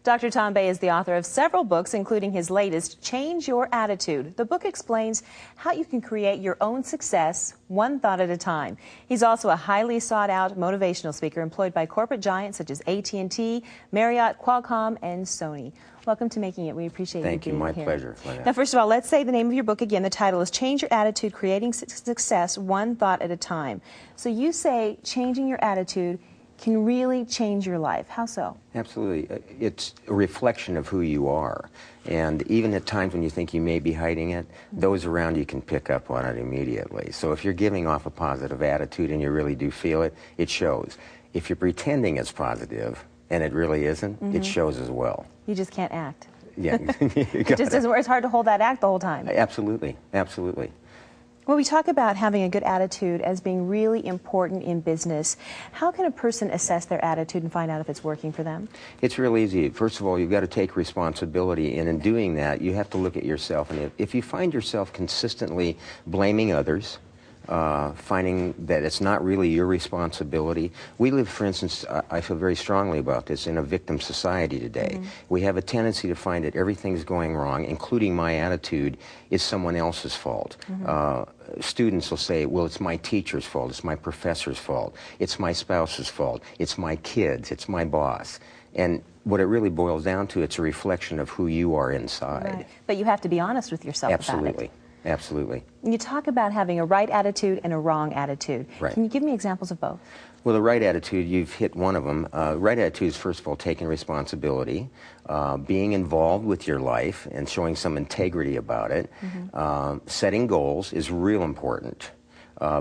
Dr. Tom Bay is the author of several books, including his latest, Change Your Attitude. The book explains how you can create your own success, one thought at a time. He's also a highly sought-out motivational speaker employed by corporate giants such as AT&T, Marriott, Qualcomm, and Sony. Welcome to Making It. We appreciate you being here. Thank you. My pleasure. Now, first of all, let's say the name of your book again. The title is Change Your Attitude, Creating Success, One Thought at a Time. So you say changing your attitude can really change your life. How so? Absolutely. It's a reflection of who you are. And even at times when you think you may be hiding it, those around you can pick up on it immediately. So if you're giving off a positive attitude and you really do feel it, it shows. If you're pretending it's positive and it really isn't, it shows as well. You just can't act. Yeah. It just doesn't work. It's hard to hold that act the whole time. Absolutely. Absolutely. Well, we talk about having a good attitude as being really important in business. How can a person assess their attitude and find out if it's working for them? It's real easy. First of all, you've got to take responsibility, and in doing that, you have to look at yourself. And if you find yourself consistently blaming others, finding that it's not really your responsibility. We live, for instance, I feel very strongly about this, in a victim society today. We have a tendency to find that everything's going wrong, including my attitude, is someone else's fault. Students will say, well, it's my teacher's fault, it's my professor's fault, it's my spouse's fault, it's my kids, it's my boss. And what it really boils down to, it's a reflection of who you are inside. Right. But you have to be honest with yourself about it. Absolutely. You talk about having a right attitude and a wrong attitude. Right. Can you give me examples of both? Well, the right attitude, you've hit one of them. Right attitude is, first of all, taking responsibility, being involved with your life and showing some integrity about it. Setting goals is real important.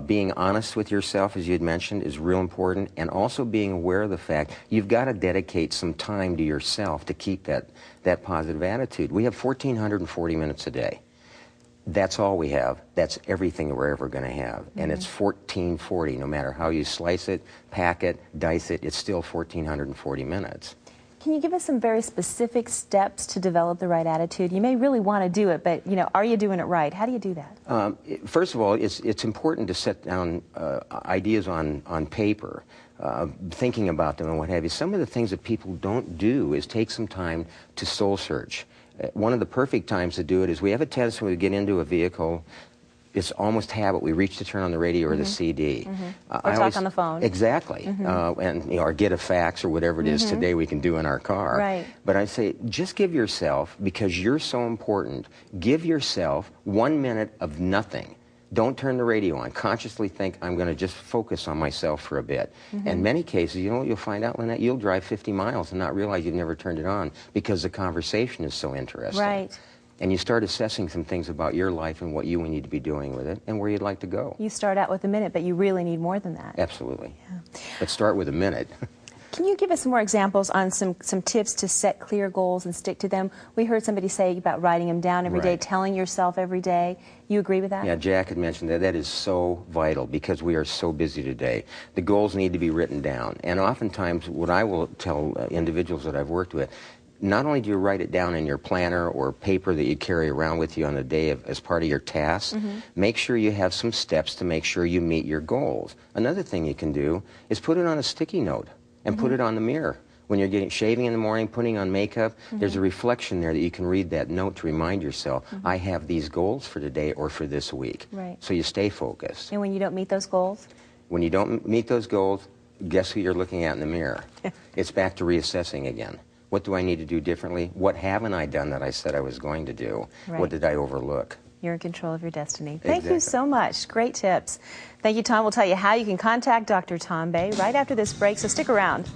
Being honest with yourself, as you had mentioned, is real important. And also being aware of the fact you've got to dedicate some time to yourself to keep that positive attitude. We have 1,440 minutes a day. That's all we have. That's everything we're ever going to have. And it's 1,440. No matter how you slice it, pack it, dice it, it's still 1,440 minutes. Can you give us some very specific steps to develop the right attitude? You may really want to do it, but, you know, are you doing it right? How do you do that? First of all, it's important to set down ideas on paper, thinking about them and what have you. Some of the things that people don't do is take some time to soul search. One of the perfect times to do it is we have a tendency when we get into a vehicle, it's almost habit. We reach to turn on the radio or the CD. Or talk on the phone. Exactly. And, or get a fax or whatever it is today we can do in our car. Right. But I say, just give yourself, because you're so important, give yourself 1 minute of nothing. Don't turn the radio on. Consciously think, I'm going to just focus on myself for a bit. In many cases, you know what you'll find out, Lynette? You'll drive 50 miles and not realize you've never turned it on because the conversation is so interesting. Right. And you start assessing some things about your life and what you need to be doing with it and where you'd like to go. You start out with a minute, but you really need more than that. Absolutely. Yeah. But start with a minute. Can you give us some more examples on some tips to set clear goals and stick to them? We heard somebody say about writing them down every day, telling yourself every day. You agree with that? Yeah, Jack had mentioned that. That is so vital because we are so busy today. The goals need to be written down. And oftentimes what I will tell individuals that I've worked with, not only do you write it down in your planner or paper that you carry around with you on a day as part of your tasks, make sure you have some steps to make sure you meet your goals. Another thing you can do is put it on a sticky note and put it on the mirror. When you're shaving in the morning, putting on makeup, there's a reflection there that you can read that note to remind yourself, I have these goals for today or for this week. Right. So you stay focused. And when you don't meet those goals? When you don't meet those goals, guess who you're looking at in the mirror? It's back to reassessing again. What do I need to do differently? What haven't I done that I said I was going to do? Right. What did I overlook? You're in control of your destiny. Thank you so much. Great tips. Thank you, Tom. We'll tell you how you can contact Dr. Tom Bay right after this break, so stick around.